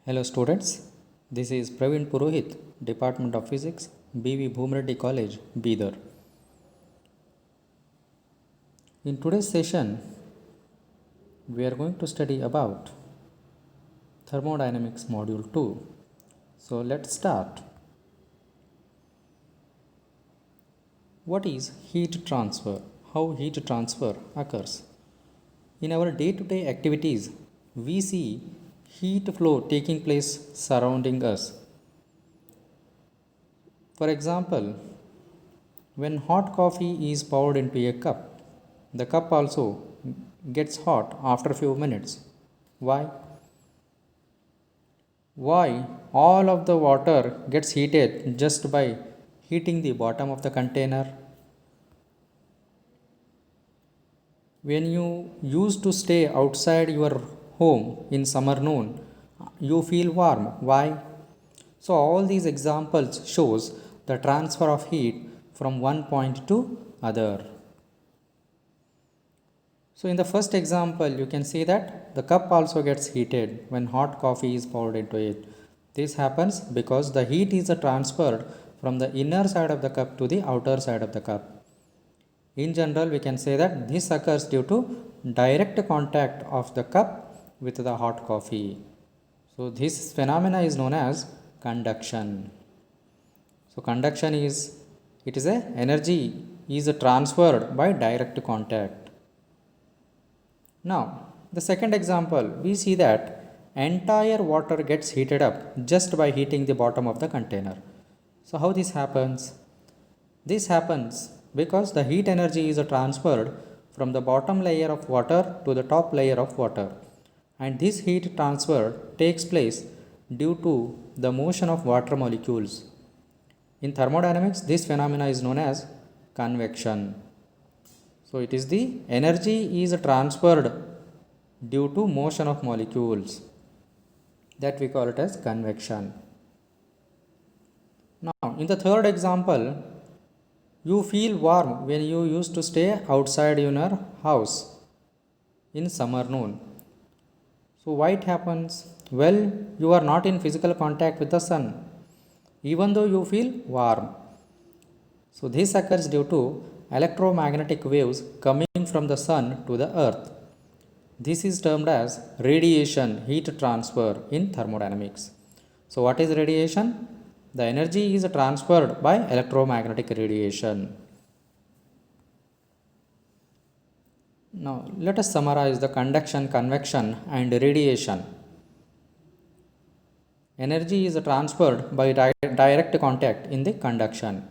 Hello students, this is Praveen Purohit, Department of Physics, B.V. Bhumreddy College, Bidar. In today's session, we are going to study about Thermodynamics Module 2. So let's start. What is heat transfer? How heat transfer occurs? In our day-to-day activities, we see heat flow taking place surrounding us. For example, when hot coffee is poured into a cup, the cup also gets hot after a few minutes. Why? Why all of the water gets heated just by heating the bottom of the container? When you used to stay outside your home in summer noon, you feel warm. Why? So all these examples shows the transfer of heat from one point to other. So in the first example, you can see that the cup also gets heated when hot coffee is poured into it. This happens because the heat is transferred from the inner side of the cup to the outer side of the cup. In general, we can say that this occurs due to direct contact of the cup with the hot coffee. So this phenomena is known as conduction. So conduction is energy is transferred by direct contact. Now the second example, we see that entire water gets heated up just by heating the bottom of the container. So how this happens? This happens because the heat energy is transferred from the bottom layer of water to the top layer of water, and this heat transfer takes place due to the motion of water molecules. In thermodynamics, this phenomena is known as convection. So it is the energy is transferred due to motion of molecules, that we call it as convection. Now in the third example, you feel warm when you used to stay outside in your house in summer noon. So why it happens? Well, you are not in physical contact with the sun, even though you feel warm. So this occurs due to electromagnetic waves coming from the sun to the earth. This is termed as radiation heat transfer in thermodynamics. So what is radiation? The energy is transferred by electromagnetic radiation. Now let us summarize the conduction, convection and radiation. Energy is transferred by direct contact in the conduction.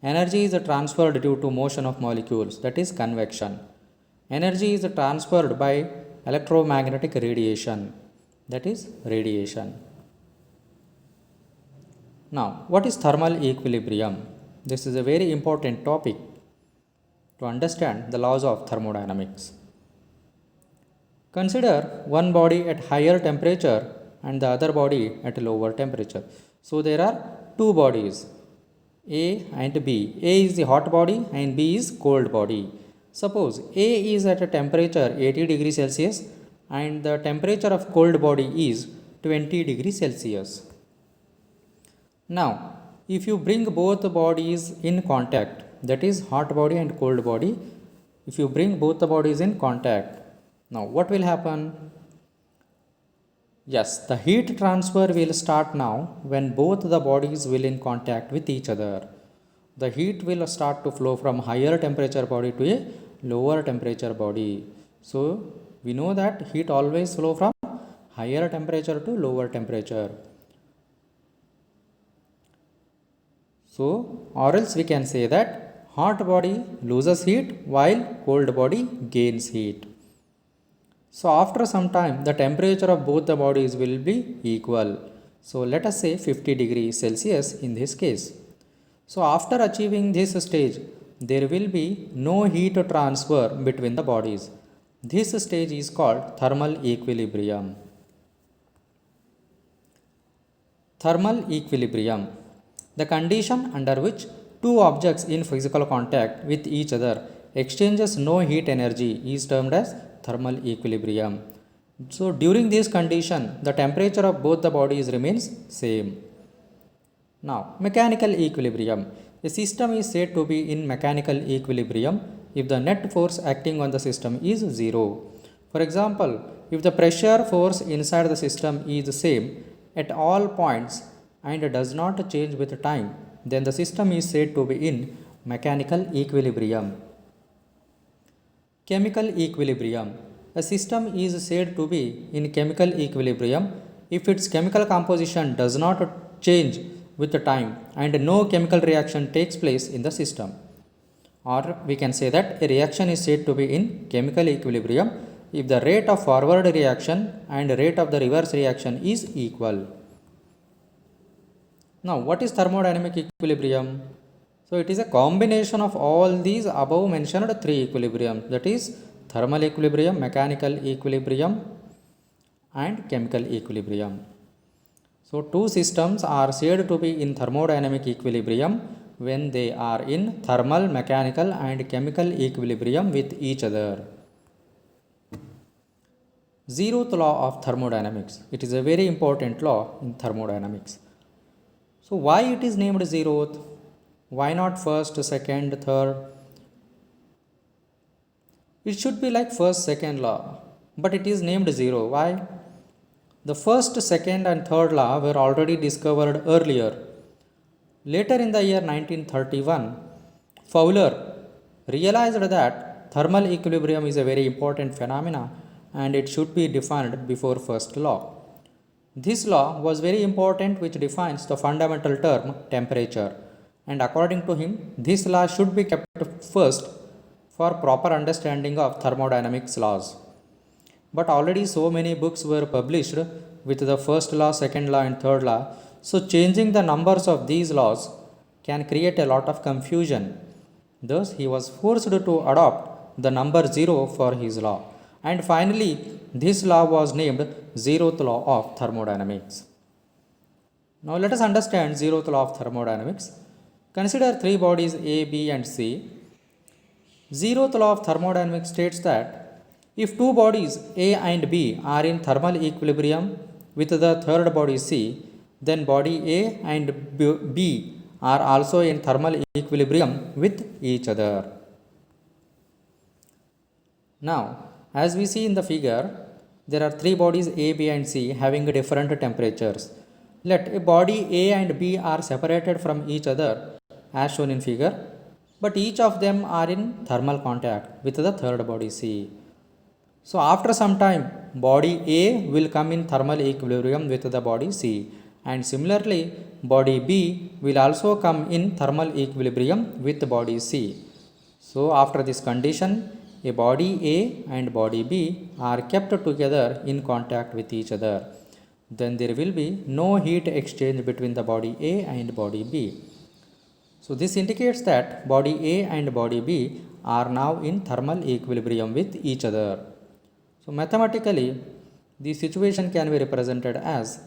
Energy is transferred due to motion of molecules, that is convection. Energy is transferred by electromagnetic radiation, that is radiation. Now, what is thermal equilibrium? This is a very important topic to understand the laws of thermodynamics. Consider one body at higher temperature and the other body at lower temperature. So there are two bodies, A and B. A is the hot body and B is cold body. Suppose A is at a temperature 80 degrees Celsius and the temperature of cold body is 20 degrees Celsius. Now, if you bring both bodies in contact, that is hot body and cold body, if you bring both the bodies in contact, now what will happen? Yes, the heat transfer will start now when both the bodies will in contact with each other. The heat will start to flow from higher temperature body to a lower temperature body. So, we know that heat always flow from higher temperature to lower temperature. So, or else we can say that hot body loses heat while cold body gains heat. So, after some time the temperature of both the bodies will be equal. So, let us say 50 degrees Celsius in this case. So, after achieving this stage, there will be no heat transfer between the bodies. This stage is called thermal equilibrium. Thermal equilibrium. The condition under which two objects in physical contact with each other exchanges no heat energy is termed as thermal equilibrium. So during this condition, the temperature of both the bodies remains same. Now, mechanical equilibrium. A system is said to be in mechanical equilibrium if the net force acting on the system is zero. For example, if the pressure force inside the system is same at all points and does not change with time, then the system is said to be in mechanical equilibrium. Chemical equilibrium. A system is said to be in chemical equilibrium if its chemical composition does not change with the time and no chemical reaction takes place in the system. Or we can say that a reaction is said to be in chemical equilibrium if the rate of forward reaction and rate of the reverse reaction is equal. Now, what is thermodynamic equilibrium? So, it is a combination of all these above mentioned three equilibriums, that is thermal equilibrium, mechanical equilibrium and chemical equilibrium. So, two systems are said to be in thermodynamic equilibrium when they are in thermal, mechanical and chemical equilibrium with each other. Zeroth law of thermodynamics. It is a very important law in thermodynamics. So, why it is named zeroth? Why not first, second, third? It should be like first, second law, but it is named zero. Why? The first, second and third law were already discovered earlier. Later in the year 1931, Fowler realized that thermal equilibrium is a very important phenomena and it should be defined before first law. This law was very important, which defines the fundamental term temperature, and according to him, this law should be kept first for proper understanding of thermodynamics laws. But already so many books were published with the first law, second law and third law, so changing the numbers of these laws can create a lot of confusion. Thus, he was forced to adopt the number 0 for his law. And finally, this law was named zeroth law of thermodynamics. Now, let us understand zeroth law of thermodynamics. Consider three bodies A, B and C. Zeroth law of thermodynamics states that if two bodies A and B are in thermal equilibrium with the third body C, then body A and B are also in thermal equilibrium with each other. Now, as we see in the figure, there are three bodies A, B and C having different temperatures. Let a body A and B are separated from each other as shown in figure, but each of them are in thermal contact with the third body C. So, after some time, body A will come in thermal equilibrium with the body C, and similarly, body B will also come in thermal equilibrium with body C. So, after this condition, a body A and body B are kept together in contact with each other. Then there will be no heat exchange between the body A and body B. So, this indicates that body A and body B are now in thermal equilibrium with each other. So, mathematically, the situation can be represented as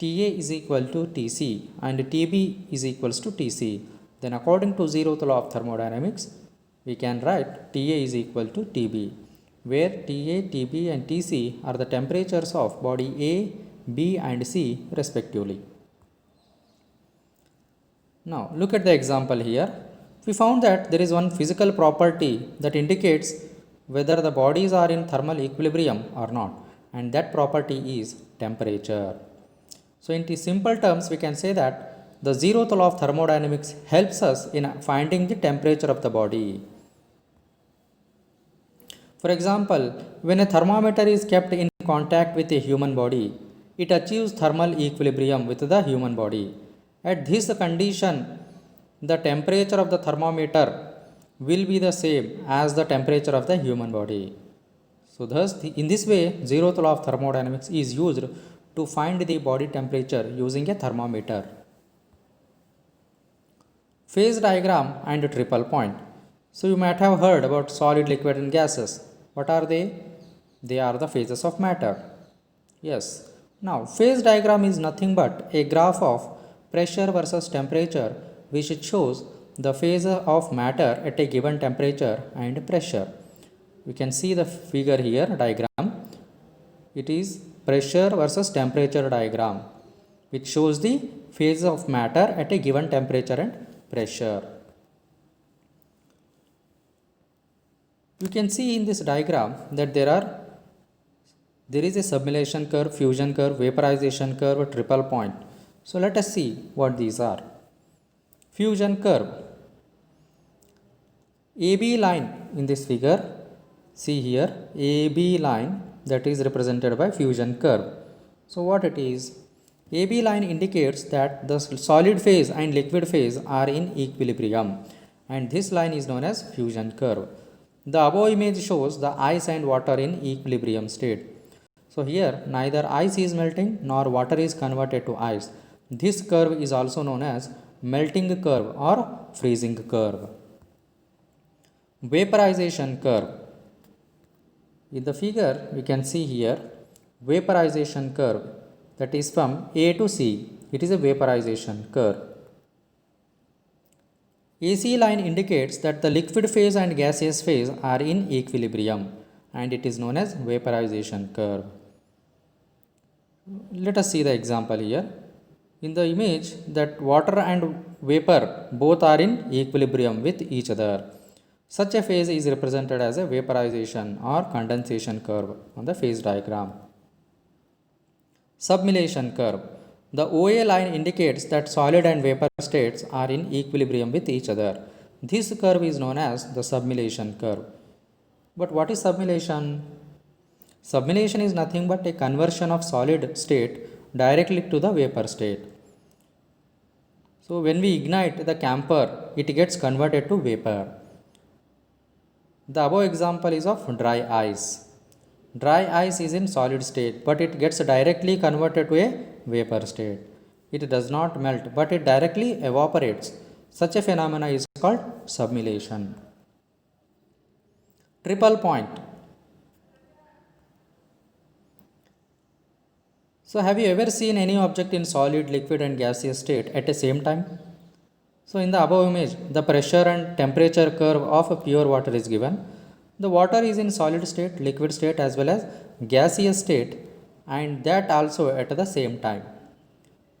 Ta is equal to Tc and Tb is equals to Tc. Then according to zeroth law of thermodynamics, we can write Ta is equal to Tb, where Ta, Tb and Tc are the temperatures of body A, B and C respectively. Now, look at the example here. We found that there is one physical property that indicates whether the bodies are in thermal equilibrium or not, and that property is temperature. So, in simple terms, we can say that the zeroth law of thermodynamics helps us in finding the temperature of the body. For example, when a thermometer is kept in contact with a human body, it achieves thermal equilibrium with the human body. At this condition, the temperature of the thermometer will be the same as the temperature of the human body. So, thus, in this way, zeroth law of thermodynamics is used to find the body temperature using a thermometer. Phase diagram and triple point. So, you might have heard about solid, liquid and gases. What are they? They are the phases of matter. Yes. Now, phase diagram is nothing but a graph of pressure versus temperature which shows the phase of matter at a given temperature and pressure. We can see the figure here, diagram. it is pressure versus temperature diagram, which shows the phase of matter at a given temperature and pressure. You can see in this diagram that there is a sublimation curve, fusion curve, vaporization curve, triple point. So let us see what these are. Fusion curve. AB line in this figure, see here, AB line that is represented by fusion curve. So what it is? AB line indicates that the solid phase and liquid phase are in equilibrium, and this line is known as fusion curve. The above image shows the ice and water in equilibrium state. So here neither ice is melting nor water is converted to ice. This curve is also known as melting curve or freezing curve. Vaporization curve. In the figure we can see here vaporization curve, that is from A to C. It is a vaporization curve. AC line indicates that the liquid phase and gaseous phase are in equilibrium, and it is known as vaporization curve. Let us see the example here. In the image, that water and vapor both are in equilibrium with each other. Such a phase is represented as a vaporization or condensation curve on the phase diagram. Sublimation curve. The OA line indicates that solid and vapor states are in equilibrium with each other. This curve is known as the sublimation curve. But what is sublimation? Sublimation is nothing but a conversion of solid state directly to the vapor state. So when we ignite the camphor, it gets converted to vapor. The above example is of dry ice. Dry ice is in solid state, but it gets directly converted to a vapor state. It does not melt, but it directly evaporates. Such a phenomena is called sublimation. Triple point. So have you ever seen any object in solid, liquid and gaseous state at the same time? So in the above image, the pressure and temperature curve of pure water is given. The water is in solid state, liquid state as well as gaseous state, and that also at the same time.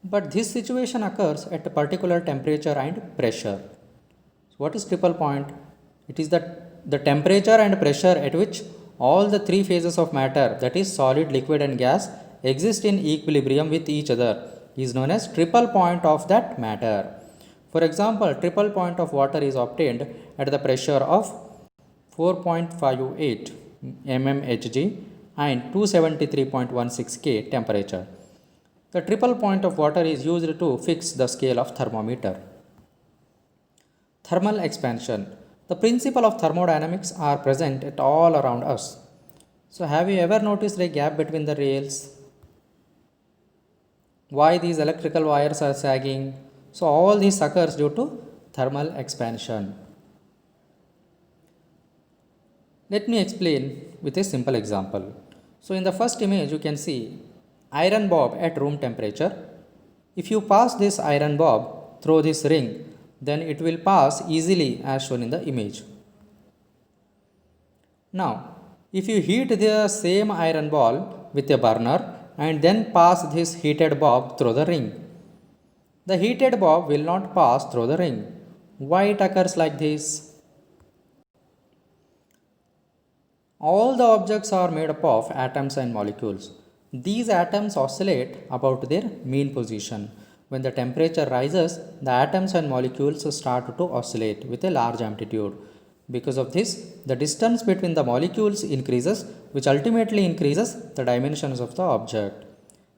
But this situation occurs at a particular temperature and pressure. So what is triple point? It is the temperature and pressure at which all the three phases of matter, that is solid, liquid and gas, exist in equilibrium with each other, is known as triple point of that matter. For example, triple point of water is obtained at the pressure of 4.58 mmHg and 273.16 K temperature. The triple point of water is used to fix the scale of thermometer. Thermal expansion. The principle of thermodynamics are present at all around us. So have you ever noticed a gap between the rails? Why these electrical wires are sagging? So all this occurs due to thermal expansion. Let me explain with a simple example. So in the first image you can see iron bob at room temperature. If you pass this iron bob through this ring, then it will pass easily as shown in the image. Now, if you heat the same iron ball with a burner and then pass this heated bob through the ring, the heated bob will not pass through the ring. Why it occurs like this? All the objects are made up of atoms and molecules. These atoms oscillate about their mean position. When the temperature rises, the atoms and molecules start to oscillate with a large amplitude. Because of this, the distance between the molecules increases, which ultimately increases the dimensions of the object.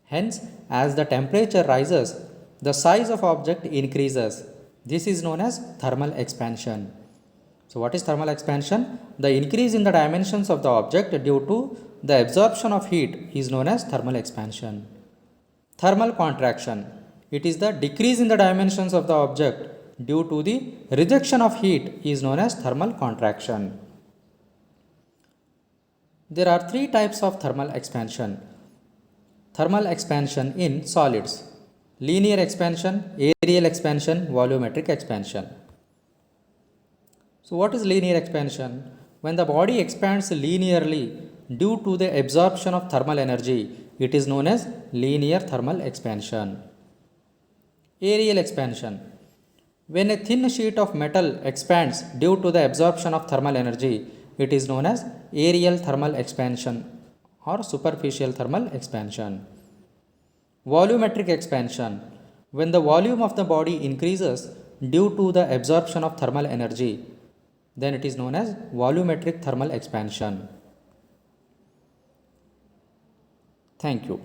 Hence, as the temperature rises, the size of object increases. This is known as thermal expansion. So what is thermal expansion? The increase in the dimensions of the object due to the absorption of heat is known as thermal expansion. Thermal contraction. It is the decrease in the dimensions of the object due to the rejection of heat is known as thermal contraction. There are three types of thermal expansion. Thermal expansion in solids: linear expansion, aerial expansion, volumetric expansion. So what is linear expansion? When the body expands linearly, due to the absorption of thermal energy, it is known as linear thermal expansion. Aerial expansion. When a thin sheet of metal expands due to the absorption of thermal energy, it is known as aerial thermal expansion or superficial thermal expansion. Volumetric expansion. When the volume of the body increases due to the absorption of thermal energy, then it is known as volumetric thermal expansion. Thank you.